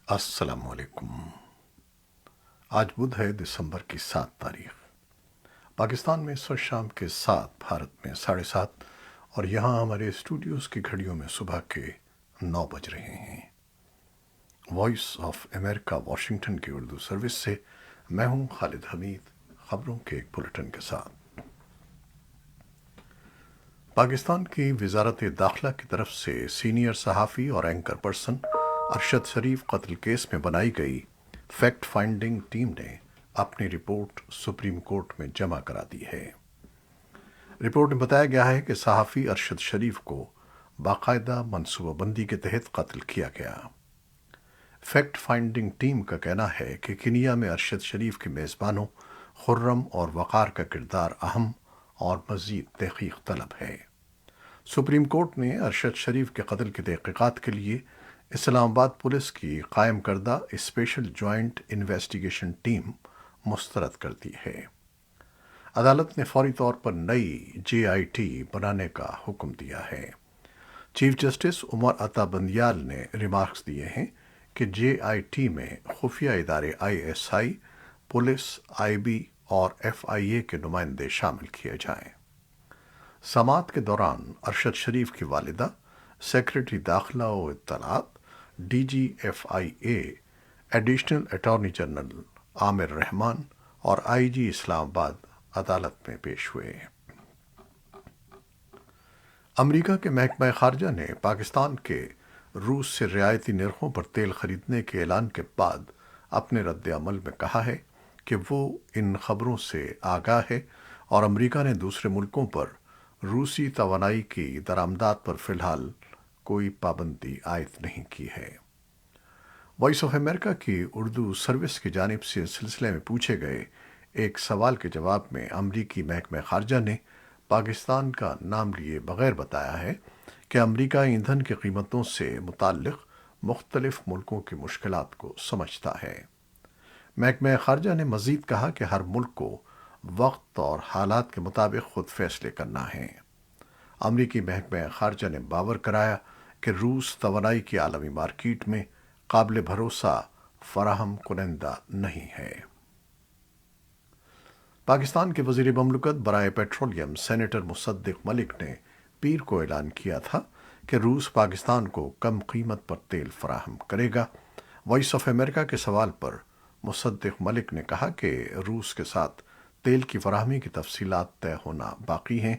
السلام علیکم۔ آج بدھ ہے، دسمبر کی 7 تاریخ۔ پاکستان میں اس وقت شام کے 7، بھارت میں 7:30، اور یہاں ہمارے اسٹوڈیوز کی گھڑیوں میں صبح کے 9 بج رہے ہیں۔ وائس آف امریکہ واشنگٹن کی اردو سروس سے میں ہوں خالد حمید، خبروں کے ایک بلٹن کے ساتھ۔ پاکستان کی وزارت داخلہ کی طرف سے سینئر صحافی اور اینکر پرسن ارشد شریف قتل کیس میں بنائی گئی فیکٹ فائنڈنگ ٹیم نے اپنی رپورٹ سپریم کورٹ میں جمع کرا دی ہے۔ رپورٹ میں بتایا گیا ہے کہ صحافی ارشد شریف کو باقاعدہ منصوبہ بندی کے تحت قتل کیا گیا۔ فیکٹ فائنڈنگ ٹیم کا کہنا ہے کہ کنیا میں ارشد شریف کے میزبانوں خرم اور وقار کا کردار اہم اور مزید تحقیق طلب ہے۔ سپریم کورٹ نے ارشد شریف کے قتل کی تحقیقات کے لیے اسلام آباد پولیس کی قائم کردہ اسپیشل جوائنٹ انویسٹیگیشن ٹیم مسترد کر دی ہے۔ عدالت نے فوری طور پر نئی JIT بنانے کا حکم دیا ہے۔ چیف جسٹس عمر عطا بندیال نے ریمارکس دیے ہیں کہ JIT میں خفیہ ادارے ISI، پولیس، IB اور FIA کے نمائندے شامل کیے جائیں۔ سماعت کے دوران ارشد شریف کی والدہ، سیکریٹری داخلہ و اطلاعات، DG FIA، additional attorney general Amir Rehman اور IG اسلام آباد عدالت میں پیش ہوئے۔ امریکہ کے محکمہ خارجہ نے پاکستان کے روس سے رعایتی نرخوں پر تیل خریدنے کے اعلان کے بعد اپنے رد عمل میں کہا ہے کہ وہ ان خبروں سے آگاہ ہے اور امریکہ نے دوسرے ملکوں پر روسی توانائی کی درآمدات پر فی الحال کوئی پابندی عائد نہیں کی ہے۔ وائس آف امریکہ کی اردو سروس کی جانب سے اس سلسلے میں پوچھے گئے ایک سوال کے جواب میں امریکی محکمہ خارجہ نے پاکستان کا نام لیے بغیر بتایا ہے کہ امریکہ ایندھن کی قیمتوں سے متعلق مختلف ملکوں کی مشکلات کو سمجھتا ہے۔ محکمہ خارجہ نے مزید کہا کہ ہر ملک کو وقت اور حالات کے مطابق خود فیصلے کرنا ہے۔ امریکی محکمہ خارجہ نے باور کرایا کہ روس توانائی کی عالمی مارکیٹ میں قابل بھروسہ فراہم کنندہ نہیں ہے۔ پاکستان کے وزیر مملکت برائے پیٹرولیم سینیٹر مصدق ملک نے پیر کو اعلان کیا تھا کہ روس پاکستان کو کم قیمت پر تیل فراہم کرے گا۔ وائس آف امریکہ کے سوال پر مصدق ملک نے کہا کہ روس کے ساتھ تیل کی فراہمی کی تفصیلات طے ہونا باقی ہیں،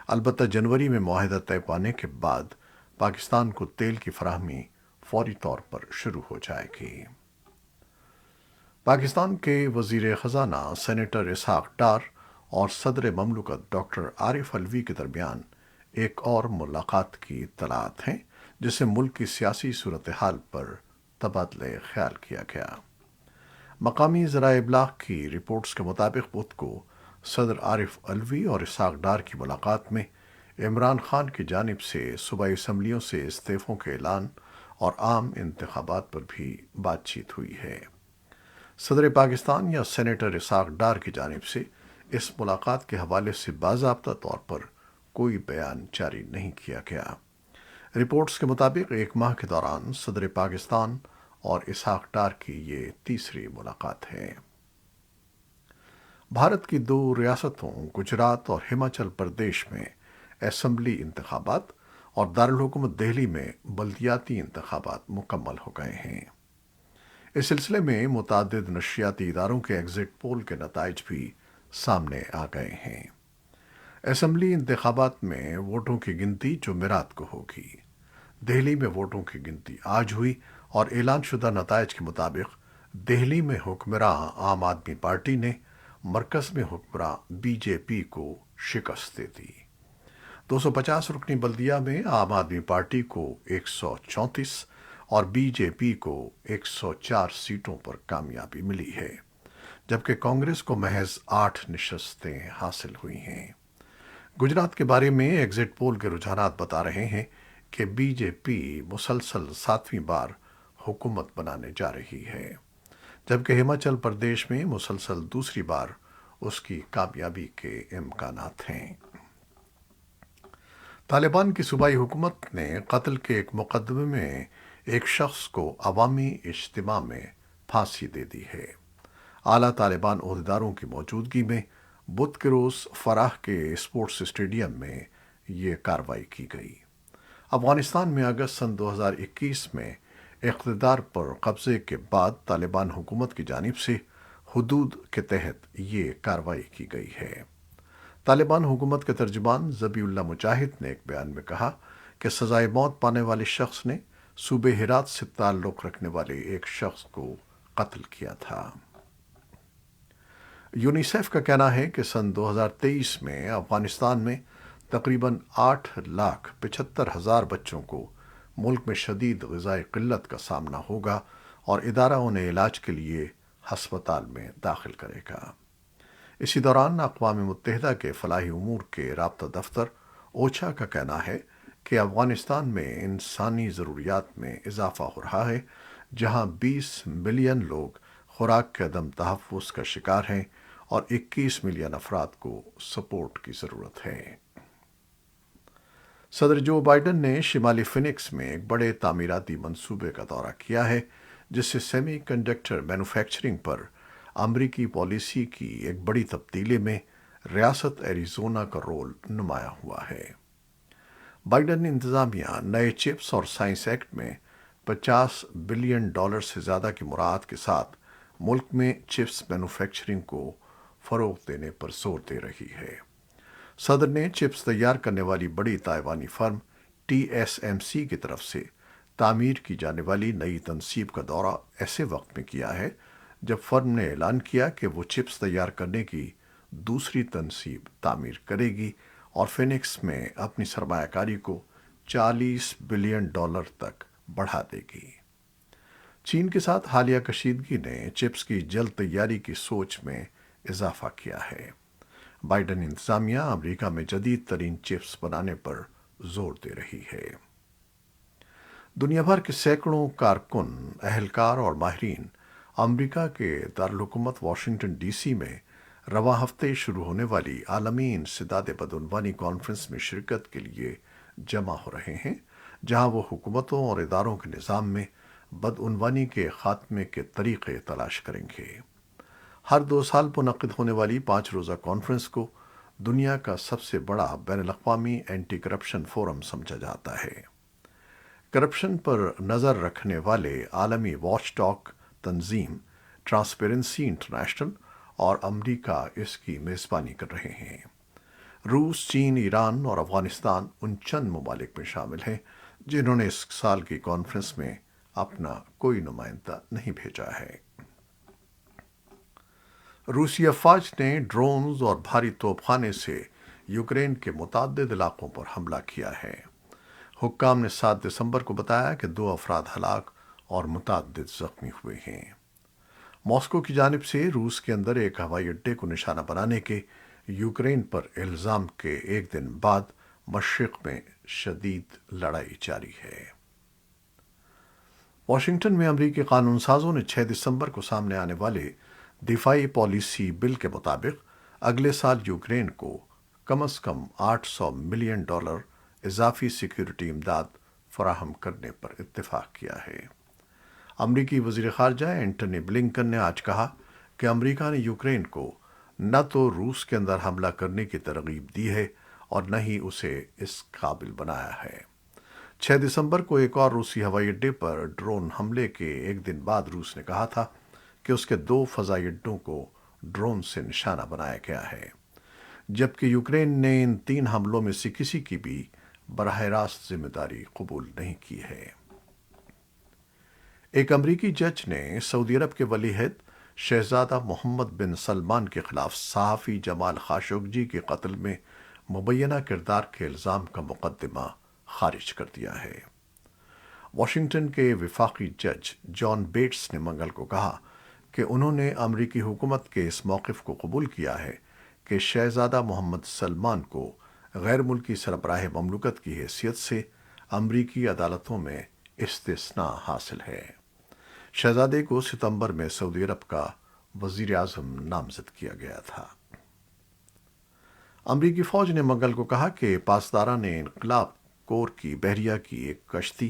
البتہ جنوری میں معاہدہ طے پانے کے بعد پاکستان کو تیل کی فراہمی فوری طور پر شروع ہو جائے گی۔ پاکستان کے وزیر خزانہ سینیٹر اسحاق ڈار اور صدر مملکت ڈاکٹر عارف علوی کے درمیان ایک اور ملاقات کی اطلاعات ہیں، جسے ملک کی سیاسی صورتحال پر تبادلہ خیال کیا گیا۔ مقامی ذرائع ابلاغ کی رپورٹس کے مطابق بدھ کو صدر عارف علوی اور اسحاق ڈار کی ملاقات میں عمران خان کی جانب سے صوبائی اسمبلیوں سے استعفوں کے اعلان اور عام انتخابات پر بھی بات چیت ہوئی ہے۔ صدر پاکستان یا سینیٹر اسحاق ڈار کی جانب سے اس ملاقات کے حوالے سے باضابطہ طور پر کوئی بیان جاری نہیں کیا گیا۔ رپورٹس کے مطابق ایک ماہ کے دوران صدر پاکستان اور اسحاق ڈار کی یہ تیسری ملاقات ہے۔ بھارت کی 2 ریاستوں گجرات اور ہماچل پردیش میں اسمبلی انتخابات اور دارالحکومت دہلی میں بلدیاتی انتخابات مکمل ہو گئے ہیں۔ اس سلسلے میں متعدد نشریاتی اداروں کے ایگزٹ پول کے نتائج بھی سامنے آ گئے ہیں۔ اسمبلی انتخابات میں ووٹوں کی گنتی جمعرات کو ہوگی۔ دہلی میں ووٹوں کی گنتی آج ہوئی اور اعلان شدہ نتائج کے مطابق دہلی میں حکمراں عام آدمی پارٹی نے مرکز میں حکمراں BJP کو شکست دے دی۔ 250 رکنی بلدیہ میں عام آدمی پارٹی کو 134 اور BJP کو 104 سیٹوں پر کامیابی ملی ہے، جبکہ کانگریس کو محض 8 نشستیں حاصل ہوئی ہیں۔ گجرات کے بارے میں ایگزٹ پول کے رجحانات بتا رہے ہیں کہ BJP مسلسل 7ویں بار حکومت بنانے جا رہی ہے، جبکہ ہماچل پردیش میں مسلسل دوسری بار اس کی کامیابی کے امکانات ہیں۔ طالبان کی صوبائی حکومت نے قتل کے ایک مقدمے میں ایک شخص کو عوامی اجتماع میں پھانسی دے دی ہے۔ اعلیٰ طالبان عہدیداروں کی موجودگی میں بدھ کے روز فراہ کے اسپورٹس اسٹیڈیم میں یہ کارروائی کی گئی۔ افغانستان میں اگست سن 2021 میں اقتدار پر قبضے کے بعد طالبان حکومت کی جانب سے حدود کے تحت یہ کارروائی کی گئی ہے۔ طالبان حکومت کے ترجمان ذبیح اللہ مجاہد نے ایک بیان میں کہا کہ سزائے موت پانے والے شخص نے صوبہ ہرات سے تعلق رکھنے والے ایک شخص کو قتل کیا تھا۔ یونیسیف کا کہنا ہے کہ سن 2023 میں افغانستان میں تقریباً 8,75,000 بچوں کو ملک میں شدید غذائی قلت کا سامنا ہوگا اور ادارہ انہیں علاج کے لیے ہسپتال میں داخل کرے گا۔ اسی دوران اقوام متحدہ کے فلاحی امور کے رابطہ دفتر اوچھا کا کہنا ہے کہ افغانستان میں انسانی ضروریات میں اضافہ ہو رہا ہے، جہاں 20 ملین لوگ خوراک کے عدم تحفظ کا شکار ہیں اور 21 ملین افراد کو سپورٹ کی ضرورت ہے۔ صدر جو بائیڈن نے شمالی فینکس میں ایک بڑے تعمیراتی منصوبے کا دورہ کیا ہے، جس سے سیمی کنڈکٹر مینوفیکچرنگ پر امریکی پالیسی کی ایک بڑی تبدیلی میں ریاست ایریزونا کا رول نمایاں ہوا ہے۔ بائیڈن انتظامیہ نئے چپس اور سائنس ایکٹ میں $50 بلین سے زیادہ کی مراعات کے ساتھ ملک میں چپس مینوفیکچرنگ کو فروغ دینے پر زور دے رہی ہے۔ صدر نے چپس تیار کرنے والی بڑی تائیوانی فرم TSMC کی طرف سے تعمیر کی جانے والی نئی تنصیب کا دورہ ایسے وقت میں کیا ہے جب فرم نے اعلان کیا کہ وہ چپس تیار کرنے کی دوسری تنصیب تعمیر کرے گی اور فینکس میں اپنی سرمایہ کاری کو $40 بلین تک بڑھا دے گی۔ چین کے ساتھ حالیہ کشیدگی نے چپس کی جلد تیاری کی سوچ میں اضافہ کیا ہے۔ بائیڈن انتظامیہ امریکہ میں جدید ترین چپس بنانے پر زور دے رہی ہے۔ دنیا بھر کے سینکڑوں کارکن، اہلکار اور ماہرین امریکہ کے دارالحکومت واشنگٹن ڈی سی میں رواں ہفتے شروع ہونے والی عالمی انسداد بدعنوانی کانفرنس میں شرکت کے لیے جمع ہو رہے ہیں، جہاں وہ حکومتوں اور اداروں کے نظام میں بدعنوانی کے خاتمے کے طریقے تلاش کریں گے۔ ہر 2 سال منعقد ہونے والی 5 روزہ کانفرنس کو دنیا کا سب سے بڑا بین الاقوامی اینٹی کرپشن فورم سمجھا جاتا ہے۔ کرپشن پر نظر رکھنے والے عالمی واچ ڈاگ تنظیم ٹرانسپیرنسی انٹرنیشنل اور امریکہ اس کی میزبانی کر رہے ہیں۔ روس، چین، ایران اور افغانستان ان چند ممالک میں شامل ہیں جنہوں نے اس سال کی کانفرنس میں اپنا کوئی نمائندہ نہیں بھیجا ہے۔ روسی افواج نے ڈرونز اور بھاری توپ خانے سے یوکرین کے متعدد علاقوں پر حملہ کیا ہے۔ حکام نے 7 دسمبر کو بتایا کہ 2 افراد ہلاک اور متعدد زخمی ہوئے ہیں۔ ماسکو کی جانب سے روس کے اندر ایک ہوائی اڈے کو نشانہ بنانے کے یوکرین پر الزام کے ایک دن بعد مشرق میں شدید لڑائی جاری ہے۔ واشنگٹن میں امریکی قانون سازوں نے 6 دسمبر کو سامنے آنے والے دفاعی پالیسی بل کے مطابق اگلے سال یوکرین کو کم از کم $800 ملین اضافی سیکیورٹی امداد فراہم کرنے پر اتفاق کیا ہے۔ امریکی وزیر خارجہ اینٹنی بلنکن نے آج کہا کہ امریکہ نے یوکرین کو نہ تو روس کے اندر حملہ کرنے کی ترغیب دی ہے اور نہ ہی اسے اس قابل بنایا ہے۔ 6 دسمبر کو ایک اور روسی ہوائی اڈے پر ڈرون حملے کے ایک دن بعد روس نے کہا تھا کہ اس کے 2 فضائی اڈوں کو ڈرون سے نشانہ بنایا گیا ہے، جبکہ یوکرین نے ان 3 حملوں میں سے کسی کی بھی براہ راست ذمہ داری قبول نہیں کی ہے۔ ایک امریکی جج نے سعودی عرب کے ولی عہد شہزادہ محمد بن سلمان کے خلاف صحافی جمال خاشقجی کے قتل میں مبینہ کردار کے الزام کا مقدمہ خارج کر دیا ہے۔ واشنگٹن کے وفاقی جج جان بیٹس نے منگل کو کہا کہ انہوں نے امریکی حکومت کے اس موقف کو قبول کیا ہے کہ شہزادہ محمد سلمان کو غیر ملکی سربراہ مملکت کی حیثیت سے امریکی عدالتوں میں استثناء حاصل ہے۔ شہزادے کو ستمبر میں سعودی عرب کا وزیر اعظم نامزد کیا گیا تھا۔ امریکی فوج نے منگل کو کہا کہ پاسداران انقلاب کور کی بحریہ کی ایک کشتی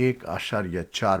1.4